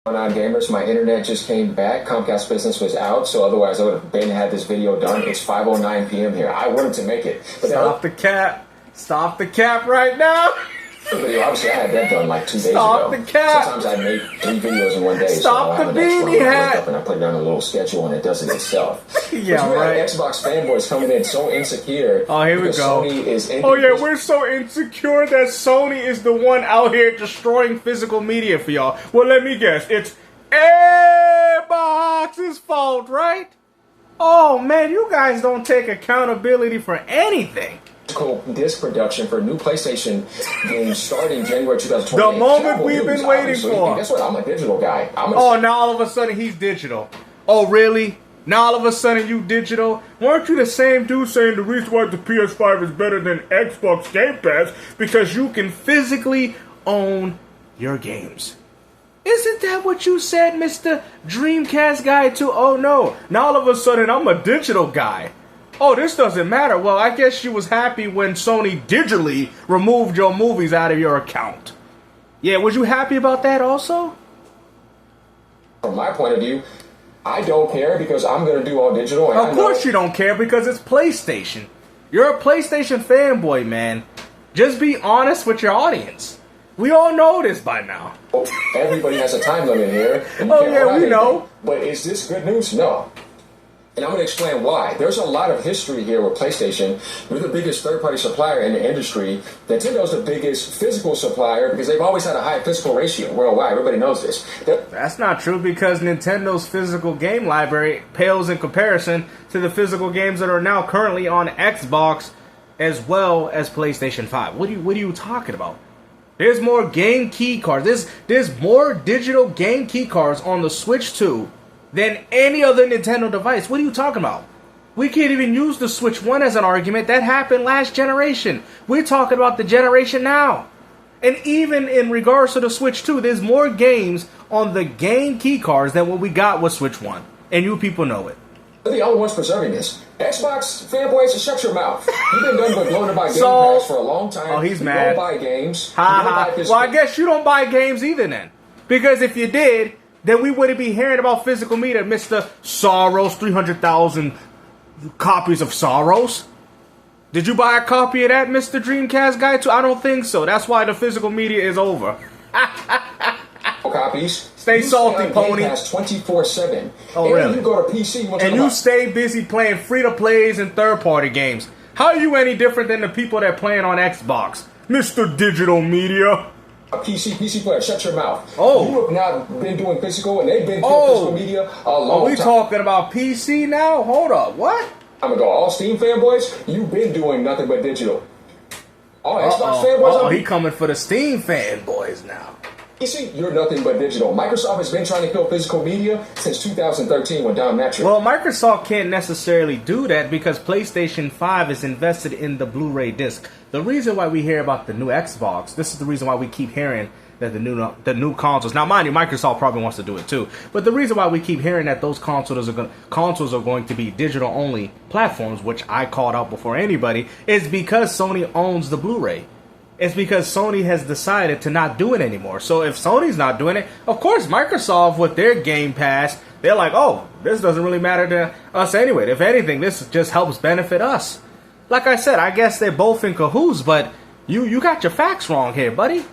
On gamers, my internet just came back. Comcast business was out, so otherwise I would have been had this video done. It's 5:09 p.m. here. I wanted to make it. But Stop the cap. Stop the cap right now. Video, obviously, I had that done like 2 days ago. Stop the cap. Sometimes I make 3 videos in one day. Stop so the beanie hat. And I put it on a little schedule and it does it itself. Yeah, but you right. have Xbox fanboys coming in so insecure. Oh, here we go. Sony is oh, yeah, we're so insecure that Sony is the one out here destroying physical media for y'all. Well, let me guess. It's Xbox's fault, right? Oh, man, you guys don't take accountability for anything. Disc production for new PlayStation games starting January 2020. The moment we've been waiting for. Guess what? I'm a digital guy. Oh, now all of a sudden he's digital. Oh, really? Now all of a sudden you digital? Weren't you the same dude saying the reason why the PS5 is better than Xbox Game Pass because you can physically own your games? Isn't that what you said, Mr. Dreamcast guy too? Oh no, now all of a sudden I'm a digital guy. Oh, this doesn't matter. Well, I guess you was happy when Sony digitally removed your movies out of your account. Yeah, was you happy about that also? From my point of view, I don't care because I'm going to do all digital. And of course you don't care because it's PlayStation. You're a PlayStation fanboy, man. Just be honest with your audience. We all know this by now. Everybody has a time limit here. Oh, yeah, we know. But is this good news? No. And I'm going to explain why. There's a lot of history here with PlayStation. We're the biggest third-party supplier in the industry. Nintendo's the biggest physical supplier because they've always had a high physical ratio worldwide. Everybody knows this. That's not true because Nintendo's physical game library pales in comparison to the physical games that are now currently on Xbox as well as PlayStation 5. What are you talking about? There's more game key cards. There's more digital game key cards on the Switch 2 than any other Nintendo device. What are you talking about? We can't even use the Switch 1 as an argument. That happened last generation. We're talking about the generation now. And even in regards to the Switch 2, there's more games on the game key cards than what we got with Switch 1. And you people know it. They're the only ones preserving this. Xbox fanboys, shut your mouth. You've been done but going to buy Game Pass for a long time. Oh, he's mad. You don't buy games. Well, I guess you don't buy games either then. Because if you did, then we wouldn't be hearing about physical media, Mr. Soros, 300,000 copies of Soros. Did you buy a copy of that, Mr. Dreamcast guy, too? I don't think so. That's why the physical media is over. Copies. Stay salty, pony. 24/7. Oh, really? You go to PC. And you stay busy playing free-to-plays and third-party games. How are you any different than the people that playing on Xbox, Mr. Digital Media? A PC player, shut your mouth. Oh. You have not been doing physical, and they've been doing physical media a long time. Are we talking about PC now? Hold up, what? I'm gonna go all Steam fanboys. You've been doing nothing but digital. All Xbox fanboys. He coming for the Steam fanboys now. You see, you're nothing but digital. Microsoft has been trying to kill physical media since 2013 when Don Matrick. Well, Microsoft can't necessarily do that because PlayStation 5 is invested in the Blu-ray disc. The reason why we hear about the new Xbox, this is the reason why we keep hearing that the new consoles. Now, mind you, Microsoft probably wants to do it too. But the reason why we keep hearing that those consoles are going to be digital-only platforms, which I called out before anybody, is because Sony owns the Blu-ray. It's because Sony has decided to not do it anymore. So if Sony's not doing it, of course Microsoft with their Game Pass, they're like, oh, this doesn't really matter to us anyway. If anything, this just helps benefit us. Like I said, I guess they're both in cahoots, but you got your facts wrong here, buddy.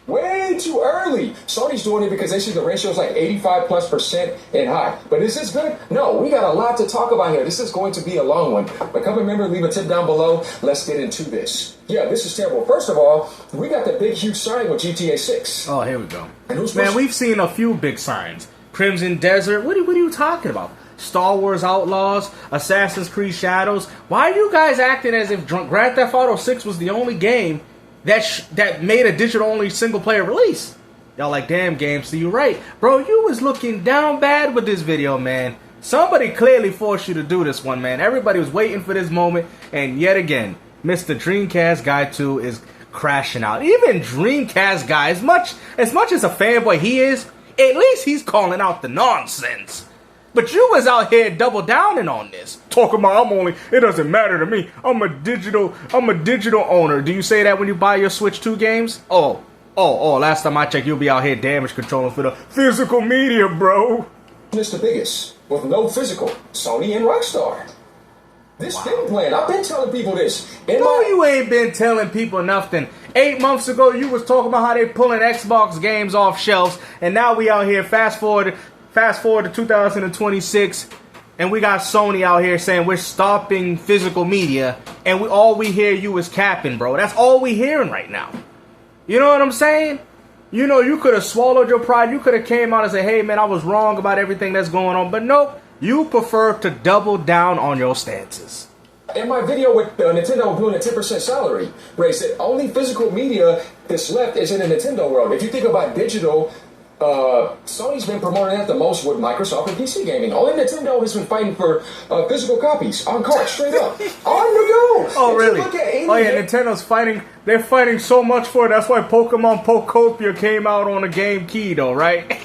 Way too early. Sony's doing it because they see the ratio is like 85+% and high. But is this good? No, we got a lot to talk about here. This is going to be a long one. But come remember, leave a tip down below. Let's get into this. Yeah, this is terrible. First of all, we got the big, huge sign with GTA 6. Oh, here we go. Man, we've seen a few big signs. Crimson Desert. What are you talking about? Star Wars Outlaws, Assassin's Creed Shadows. Why are you guys acting as if Grand Theft Auto 6 was the only game that made a digital-only single-player release? Y'all like, damn, games, so you're right. Bro, you was looking down bad with this video, man. Somebody clearly forced you to do this one, man. Everybody was waiting for this moment, and yet again, Mr. Dreamcast Guy 2 is crashing out. Even Dreamcast Guy, as much as a fanboy he is, at least he's calling out the nonsense. But you was out here double downing on this. Talking about it doesn't matter to me. I'm a digital owner. Do you say that when you buy your Switch 2 games? Oh, last time I checked, you'll be out here damage controlling for the physical media, bro. It's the biggest, with no physical. Sony and Rockstar. This game plan, I've been telling people this. No, you ain't been telling people nothing. 8 months ago, you was talking about how they pulling Xbox games off shelves, and now we out here fast forward to 2026, and we got Sony out here saying we're stopping physical media, and all we hear you is capping, bro. That's all we hearing right now. You know what I'm saying? You know, you could have swallowed your pride. You could have came out and said, hey, man, I was wrong about everything that's going on. But nope, you prefer to double down on your stances. In my video with Nintendo doing a 10% salary raise, that only physical media that's left is in the Nintendo world. If you think about digital, Sony's been promoting that the most with Microsoft and PC gaming. Only Nintendo has been fighting for physical copies on carts, straight up. On the go. Oh, really? Oh, yeah, Nintendo's fighting. They're fighting so much for it. That's why Pokemon Pokopia came out on a Game Key, though, right?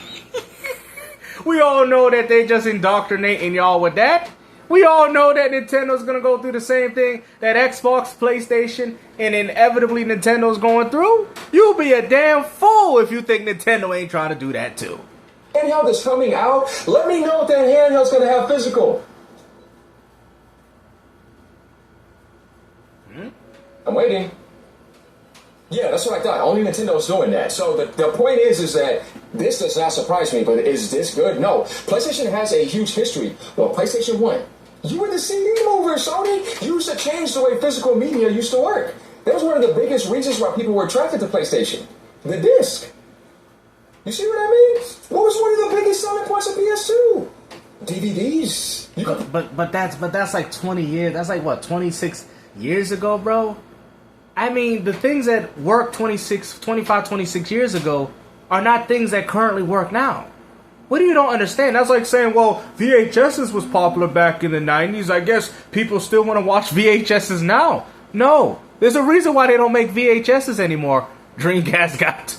We all know that they just indoctrinating y'all with that. We all know that Nintendo's going to go through the same thing that Xbox, PlayStation, and inevitably Nintendo's going through. You'll be a damn fool if you think Nintendo ain't trying to do that too. Handheld is coming out. Let me know if that handheld's going to have physical. I'm waiting. Yeah, that's what I thought. Only Nintendo's doing that. So the point is that this does not surprise me, but is this good? No. PlayStation has a huge history. Well, PlayStation 1. You were the CD mover, Sony. You used to change the way physical media used to work. That was one of the biggest reasons why people were attracted to PlayStation. The disc. You see what I mean? What was one of the biggest selling points of PS2? DVDs. But that's like 20 years. That's like what, 26 years ago, bro? I mean, the things that worked 25, 26 years ago are not things that currently work now. What do you don't understand? That's like saying, well, VHSs was popular back in the 90s. I guess people still want to watch VHSs now. No. There's a reason why they don't make VHSs anymore. Dreamcast got.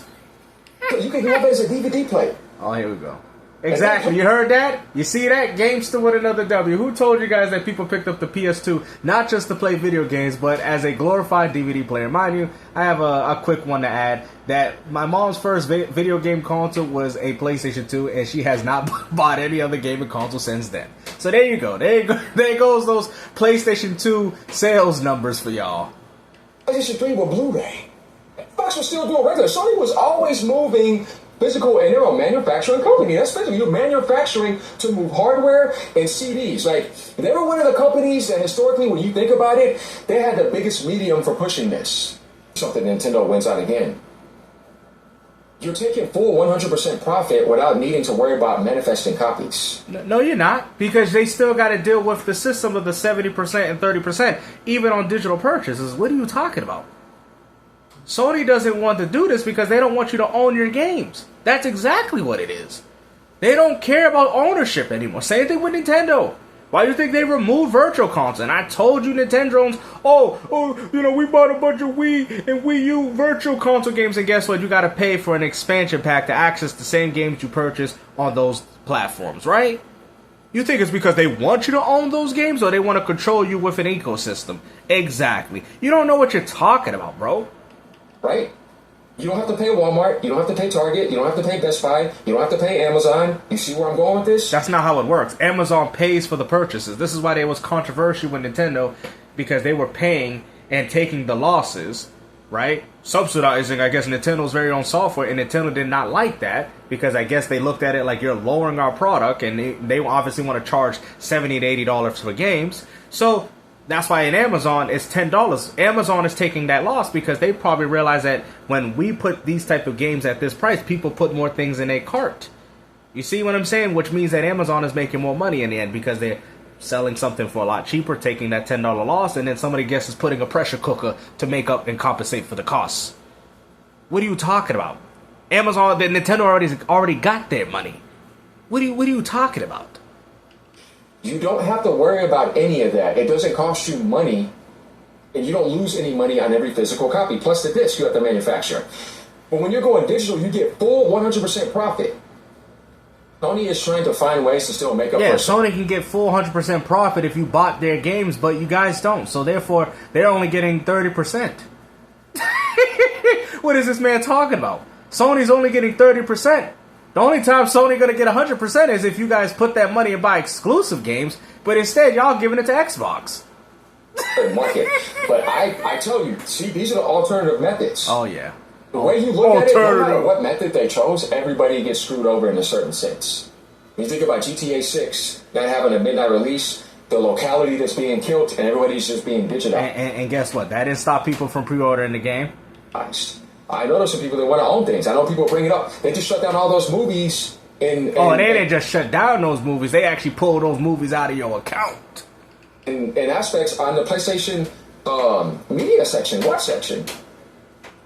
You can have it as a DVD player. Oh, here we go. Exactly. You heard that? You see that? Gamester with another W. Who told you guys that people picked up the PS2 not just to play video games, but as a glorified DVD player? Mind you, I have a quick one to add. That my mom's first video game console was a PlayStation 2, and she has not bought any other gaming console since then. So there you go. There goes those PlayStation 2 sales numbers for y'all. PlayStation 3 with Blu-ray. Xbox was still doing regular. Sony was always moving physical, and they're a manufacturing company. That's physical. You're manufacturing to move hardware and CDs. Like, they were one of the companies that historically, when you think about it, they had the biggest medium for pushing this. Something Nintendo wins out again. You're taking full 100% profit without needing to worry about manifesting copies. No, you're not. Because they still got to deal with the system of the 70% and 30%, even on digital purchases. What are you talking about? Sony doesn't want to do this because they don't want you to own your games. That's exactly what it is. They don't care about ownership anymore. Same thing with Nintendo. Why do you think they removed Virtual Console? And I told you Nintendo's, we bought a bunch of Wii and Wii U Virtual Console games, and guess what? You got to pay for an expansion pack to access the same games you purchased on those platforms, right? You think it's because they want you to own those games, or they want to control you with an ecosystem? Exactly. You don't know what you're talking about, bro. Right? You don't have to pay Walmart. You don't have to pay Target. You don't have to pay Best Buy. You don't have to pay Amazon. You see where I'm going with this? That's not how it works. Amazon pays for the purchases. This is why there was controversy with Nintendo, because they were paying and taking the losses, right? Subsidizing, I guess, Nintendo's very own software, and Nintendo did not like that because I guess they looked at it like you're lowering our product, and they obviously want to charge $70 to $80 for games. So that's why in Amazon it's $10. Amazon is taking that loss because they probably realize that when we put these type of games at this price, people put more things in a cart. You see what I'm saying? Which means that Amazon is making more money in the end because they're selling something for a lot cheaper, taking that $10 loss, and then somebody guesses putting a pressure cooker to make up and compensate for the costs. What are you talking about? Amazon, Nintendo already got their money. What are you talking about? You don't have to worry about any of that. It doesn't cost you money, and you don't lose any money on every physical copy. Plus the disc you have to manufacture. But when you're going digital, you get full 100% profit. Sony is trying to find ways to still make up. Yeah, Sony can get full 100% profit if you bought their games, but you guys don't. So therefore, they're only getting 30%. What is this man talking about? Sony's only getting 30%. The only time Sony gonna get 100% is if you guys put that money and buy exclusive games, but instead y'all giving it to Xbox. Market. But I tell you, see, these are the alternative methods. Oh yeah. The way you look at it, no matter what method they chose, everybody gets screwed over in a certain sense. When you think about GTA 6 not having a midnight release, the locality that's being killed, and everybody's just being digitized. And guess what? That didn't stop people from pre-ordering the game. I know there's some people that want to own things. I know people bring it up. They just shut down all those movies. They didn't just shut down those movies. They actually pulled those movies out of your account. In aspects on the PlayStation media section, watch section.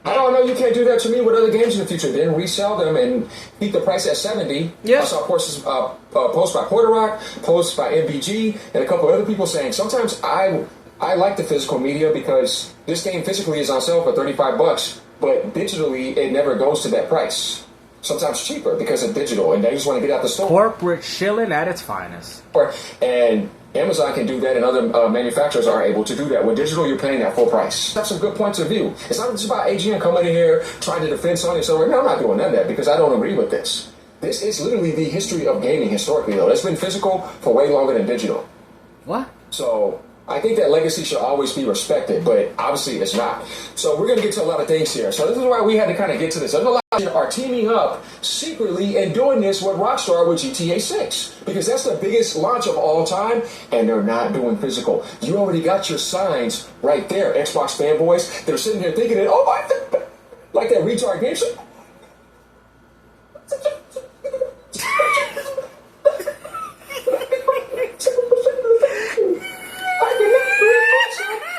I don't know, you can't do that to me with other games in the future. Then resell them and keep the price at $70. Yeah. I saw posts by Porter Rock, posts by MBG, and a couple other people saying sometimes I like the physical media because this game physically is on sale for $35, but digitally it never goes to that price. Sometimes cheaper because of digital, and they just want to get out the store. Corporate shilling at its finest. And Amazon can do that, and other manufacturers are able to do that. With digital, you're paying that full price. That's some good points of view. It's not just about AGN coming in here trying to defend Sony. So no, I'm not doing none of that because I don't agree with this. This is literally the history of gaming historically, though. It's been physical for way longer than digital. What? So I think that legacy should always be respected, but obviously it's not. So we're going to get to a lot of things here. So this is why we had to kind of get to this. There's a lot of are teaming up secretly and doing this with Rockstar with GTA 6 because that's the biggest launch of all time, and they're not doing physical. You already got your signs right there, Xbox fanboys. They're sitting here thinking that, like that retard game.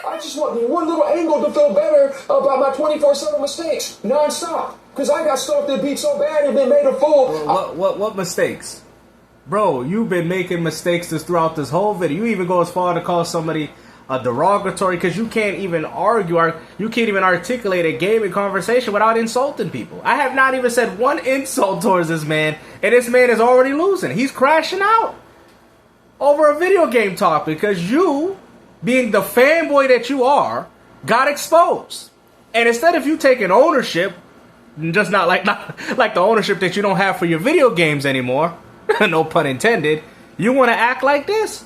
I just want one little angle to feel better about my 24/7 mistakes, non-stop. Because I got stuff that beat so bad and been made a fool. What mistakes? Bro, you've been making mistakes throughout this whole video. You even go as far to call somebody a derogatory because you can't even argue or you can't even articulate a gaming conversation without insulting people. I have not even said one insult towards this man, and this man is already losing. He's crashing out over a video game talk because you, being the fanboy that you are, got exposed. And instead of you taking ownership, just not like the ownership that you don't have for your video games anymore, no pun intended, you want to act like this?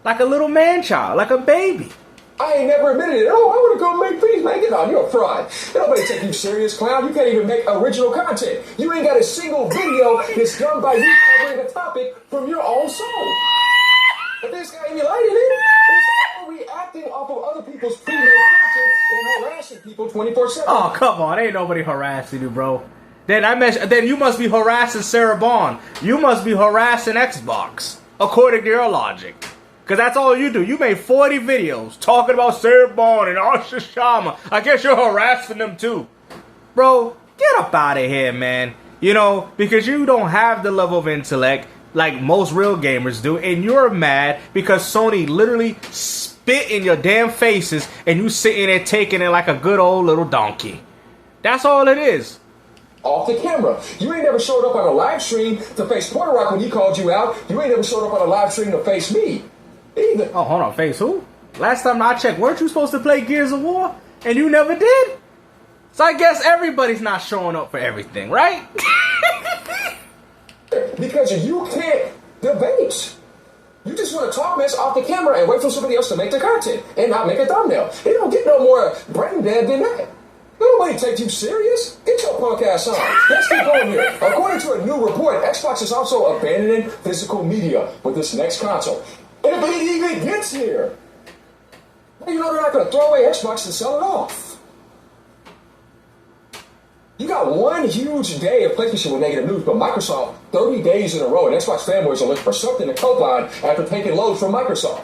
Like a little man-child, like a baby. I ain't never admitted it. Oh, I want to go make peace, man. Get on, you're a fraud. Nobody take you serious, clown. You can't even make original content. You ain't got a single video that's done by you covering a topic from your own soul. But this guy ain't lighting it. It's all reacting off of other people's pre-made content and harassing people 24/7. Oh, come on. Ain't nobody harassing you, bro. Then you must be harassing Sarah Bond. You must be harassing Xbox, according to your logic. Because that's all you do. You made 40 videos talking about Sarah Bond and Asha Sharma. I guess you're harassing them too. Bro, get up out of here, man. You know, because you don't have the level of intellect like most real gamers do, and you're mad because Sony literally spit in your damn faces and you sitting there taking it like a good old little donkey. That's all it is. Off the camera. You ain't never showed up on a live stream to face Porter Rock when he called you out. You ain't never showed up on a live stream to face me either. Oh, hold on, face who? Last time I checked, weren't you supposed to play Gears of War? And you never did? So I guess everybody's not showing up for everything, right? Because you can't debate. You just want to talk mess off the camera and wait for somebody else to make the content and not make a thumbnail. It don't get no more brain dead than that. Nobody take you serious. Get your punk ass on. Let's keep going here. According to a new report, Xbox is also abandoning physical media with this next console. If it even gets here, you know they're not going to throw away Xbox and sell it off. You got one huge day of PlayStation with negative news, but Microsoft 30 days in a row, and Xbox fanboys are looking for something to cope on after taking loads from Microsoft.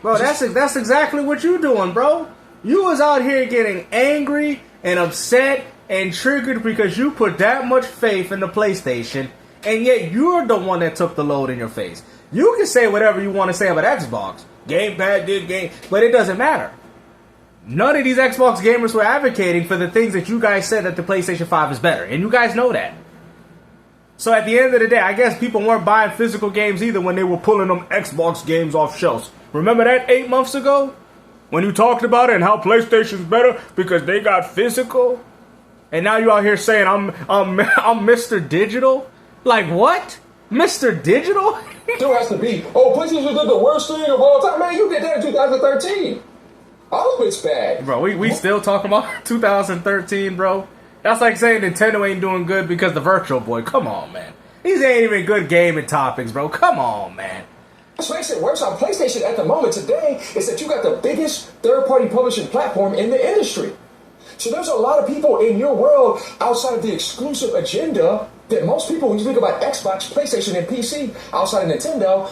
Bro, that's exactly what you doing, bro. You was out here getting angry and upset and triggered because you put that much faith in the PlayStation, and yet you're the one that took the load in your face. You can say whatever you want to say about Xbox. Gamepad did game, but it doesn't matter. None of these Xbox gamers were advocating for the things that you guys said that the PlayStation 5 is better. And you guys know that. So at the end of the day, I guess people weren't buying physical games either when they were pulling them Xbox games off shelves. Remember that 8 months ago? When you talked about it and how PlayStation's better because they got physical? And now you out here saying I'm Mr. Digital? Like what? Mr. Digital? Still has to be, oh, PlayStation did the worst thing of all time. Man, you did that in 2013. All of it's bad. Bro, we still talking about 2013, bro. That's like saying Nintendo ain't doing good because the Virtual Boy. Come on, man. These ain't even good gaming topics, bro. Come on, man. Let's face it, works on PlayStation at the moment today is that you got the biggest third-party publishing platform in the industry. So there's a lot of people in your world outside of the exclusive agenda that most people, when you think about Xbox, PlayStation, and PC, outside of Nintendo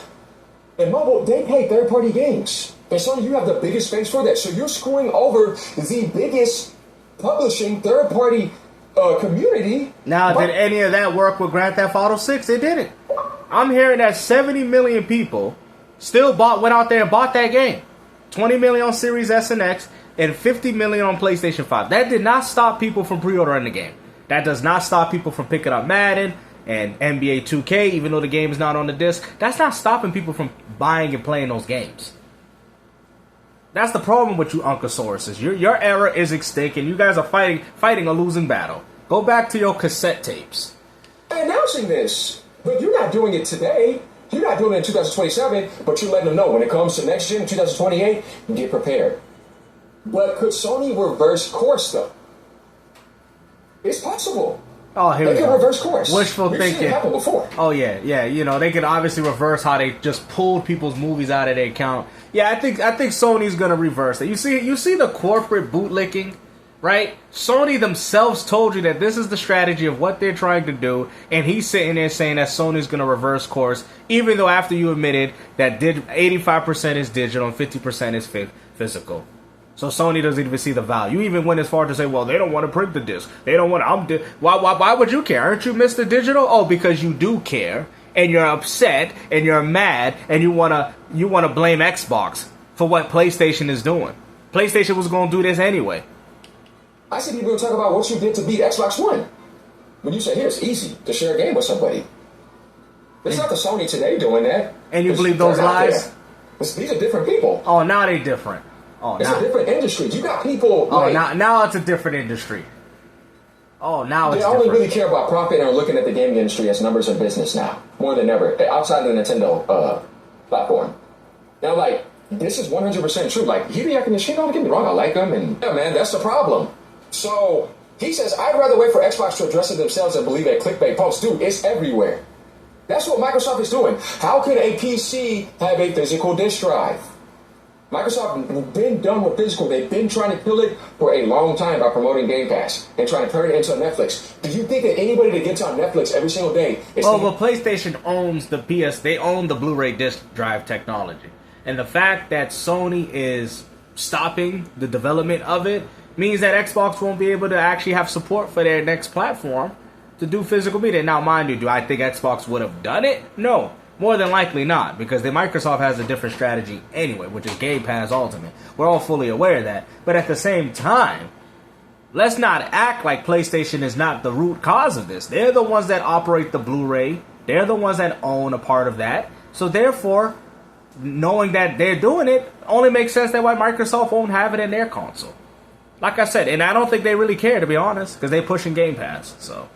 and mobile, they pay third-party games. And so you have the biggest space for that. So you're screwing over the biggest publishing third-party community. Now, did any of that work with Grand Theft Auto 6? It didn't. I'm hearing that 70 million people still went out there and bought that game. 20 million on Series S and X and 50 million on PlayStation 5. That did not stop people from pre-ordering the game. That does not stop people from picking up Madden and NBA 2K, even though the game is not on the disc. That's not stopping people from buying and playing those games. That's the problem with you Uncosauruses. Your era is extinct, and you guys are fighting a losing battle. Go back to your cassette tapes. Announcing this, but you're not doing it today. You're not doing it in 2027, but you're letting them know when it comes to next gen, 2028, get prepared. But could Sony reverse course, though? It's possible. Oh, here they we can go. Reverse course. Wishful We've thinking. seen it happen before. Oh yeah. You know, they can obviously reverse how they just pulled people's movies out of their account. Yeah, I think Sony's gonna reverse it. You see the corporate bootlicking, right? Sony themselves told you that this is the strategy of what they're trying to do, and he's sitting there saying that Sony's gonna reverse course, even though after you admitted that 85% is digital and 50% is physical. So Sony doesn't even see the value. You even went as far to say, well, they don't want to print the disc. They don't want to. Why would you care? Aren't you Mr. Digital? Oh, because you do care, and you're upset, and you're mad, and you wanna blame Xbox for what PlayStation is doing. PlayStation was gonna do this anyway. I see people talk about what you did to beat Xbox One. When you say, here, it's easy to share a game with somebody. It's not the Sony today doing that. And you believe those lies? These are different people. Oh, now they different. Oh, it's a different industry. You got people. Oh, now it's a different industry. Oh, now it's different. They only really care about profit and are looking at the gaming industry as numbers of business now, more than ever, outside of the Nintendo platform. Now, like, this is 100% true. Like, Hideyaki Nishino, don't get me wrong, I like him, and yeah, man, that's the problem. So he says, I'd rather wait for Xbox to address it themselves and believe that clickbait posts. Dude, it's everywhere. That's what Microsoft is doing. How could a PC have a physical disk drive? Microsoft has been done with physical. They've been trying to kill it for a long time by promoting Game Pass and trying to turn it into Netflix. Do you think that anybody that gets on Netflix every single day is... Oh, well, PlayStation owns the PS. They own the Blu-ray disc drive technology. And the fact that Sony is stopping the development of it means that Xbox won't be able to actually have support for their next platform to do physical media. Now, mind you, do I think Xbox would have done it? No. More than likely not, because the Microsoft has a different strategy anyway, which is Game Pass Ultimate. We're all fully aware of that. But at the same time, let's not act like PlayStation is not the root cause of this. They're the ones that operate the Blu-ray. They're the ones that own a part of that. So therefore, knowing that they're doing it only makes sense that why Microsoft won't have it in their console. Like I said, and I don't think they really care, to be honest, because they're pushing Game Pass. So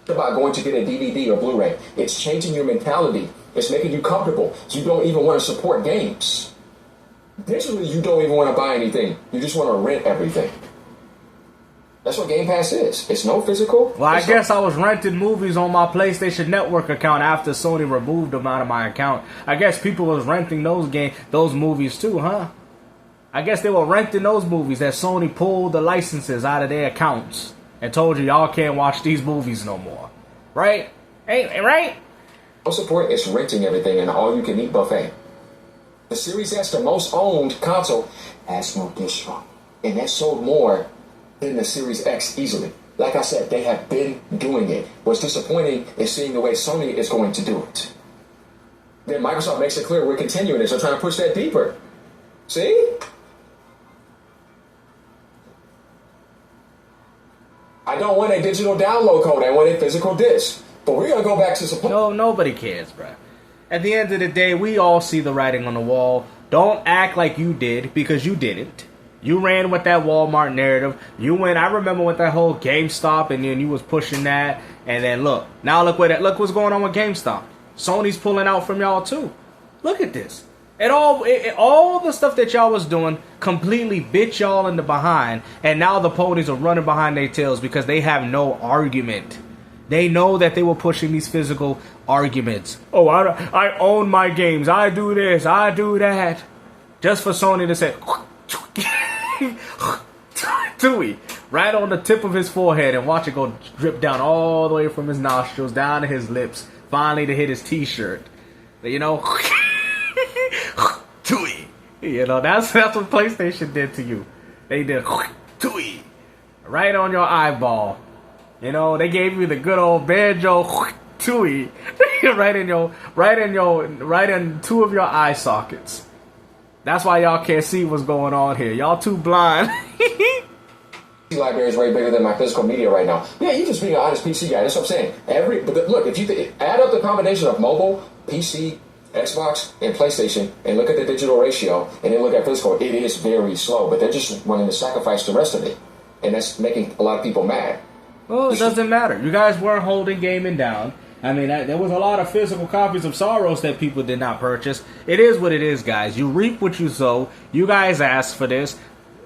about going to get a DVD or Blu-ray. It's changing your mentality. It's making you comfortable. You don't even want to support games. Digitally, you don't even want to buy anything. You just want to rent everything. That's what Game Pass is. It's no physical. Well, I guess I was renting movies on my PlayStation Network account after Sony removed them out of my account. I guess people was renting those movies too, huh? I guess they were renting those movies that Sony pulled the licenses out of their accounts and told you y'all can't watch these movies no more. Right? Ain't right? No support is renting everything and all-you-can-eat buffet. The Series S, the most owned console, has no disc drive. And that sold more than the Series X easily. Like I said, they have been doing it. What's disappointing is seeing the way Sony is going to do it. Then Microsoft makes it clear we're continuing this. They're trying to push that deeper. See? I don't want a digital download code. I want a physical disc. But we're going to go back to support. No, nobody cares, bruh. At the end of the day, we all see the writing on the wall. Don't act like you did, because you didn't. You ran with that Walmart narrative. You went. I remember with that whole GameStop, and then you was pushing that. And then look what's going on with GameStop. Sony's pulling out from y'all too. Look at this. All the stuff that y'all was doing completely bit y'all in the behind, and now the ponies are running behind their tails because they have no argument. They know that they were pushing these physical arguments. Oh, I own my games. I do this. I do that. Just for Sony to say, Tui, right on the tip of his forehead, and watch it go drip down all the way from his nostrils down to his lips, finally to hit his t-shirt. You know, Tui. You know, that's what PlayStation did to you. They did Tui right on your eyeball. You know, they gave you the good old banjo Tui right in two of your eye sockets. That's why y'all can't see what's going on here. Y'all too blind. Library is way bigger than my physical media right now. Yeah, you just being an honest PC guy. That's what I'm saying. Look, if you add up the combination of mobile, PC, Xbox, and PlayStation, and look at the digital ratio, and then look at physical, it is very slow. But they're just wanting to sacrifice the rest of it, and that's making a lot of people mad. Well, it doesn't matter. You guys weren't holding gaming down. I mean, there was a lot of physical copies of Soros that people did not purchase. It is what it is, guys. You reap what you sow. You guys asked for this.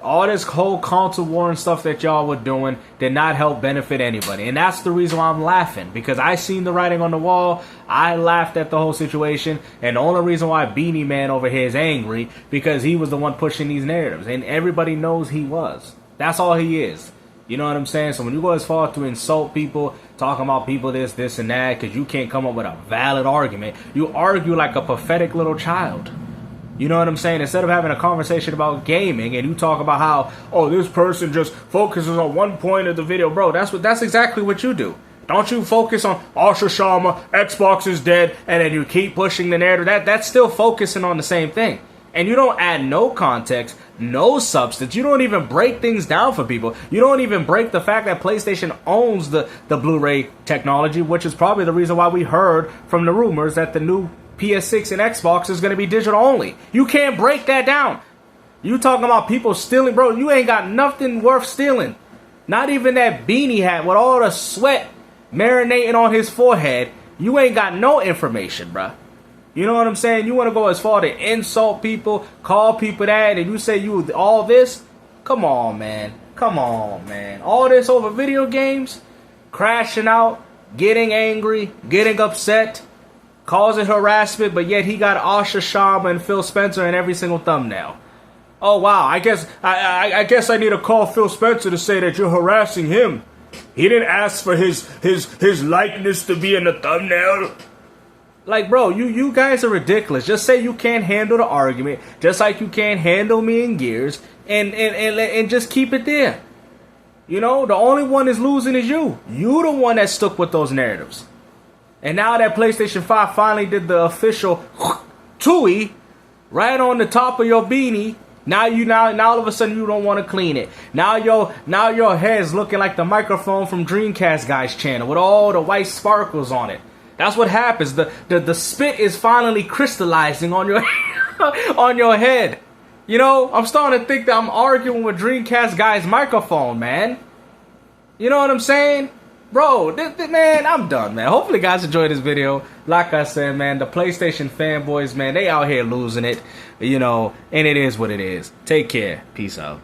All this whole console war and stuff that y'all were doing did not help benefit anybody. And that's the reason why I'm laughing. Because I seen the writing on the wall. I laughed at the whole situation. And the only reason why Beanie Man over here is angry, because he was the one pushing these narratives. And everybody knows he was. That's all he is. You know what I'm saying? So when you go as far to insult people, talking about people this, and that, because you can't come up with a valid argument, you argue like a pathetic little child. You know what I'm saying? Instead of having a conversation about gaming, and you talk about how, oh, this person just focuses on one point of the video. Bro, that's exactly what you do. Don't you focus on Asha Sharma, Xbox is dead, and then you keep pushing the narrative. That's still focusing on the same thing. And you don't add no context, no substance. You don't even break things down for people. You don't even break the fact that PlayStation owns the Blu-ray technology, which is probably the reason why we heard from the rumors that the new PS6 and Xbox is going to be digital only. You can't break that down. You talking about people stealing, bro, you ain't got nothing worth stealing. Not even that beanie hat with all the sweat marinating on his forehead. You ain't got no information, bruh. You know what I'm saying? You want to go as far to insult people, call people that, and you say you all this? Come on, man. Come on, man. All this over video games? Crashing out, getting angry, getting upset, causing harassment, but yet he got Asha Sharma and Phil Spencer in every single thumbnail. Oh, wow. I guess I need to call Phil Spencer to say that you're harassing him. He didn't ask for his likeness to be in the thumbnail. Like, bro, you guys are ridiculous. Just say you can't handle the argument, just like you can't handle me in Gears, and just keep it there. You know, the only one is losing is you. You the one that stuck with those narratives. And now that PlayStation 5 finally did the official Tui right on the top of your beanie, now all of a sudden you don't want to clean it. Now your head's looking like the microphone from Dreamcast guy's channel with all the white sparkles on it. That's what happens. The spit is finally crystallizing on your on your head. You know, I'm starting to think that I'm arguing with Dreamcast guy's microphone, man. You know what I'm saying? Bro, man, I'm done, man. Hopefully guys enjoyed this video. Like I said, man, the PlayStation fanboys, man, they out here losing it. You know, and it is what it is. Take care. Peace out.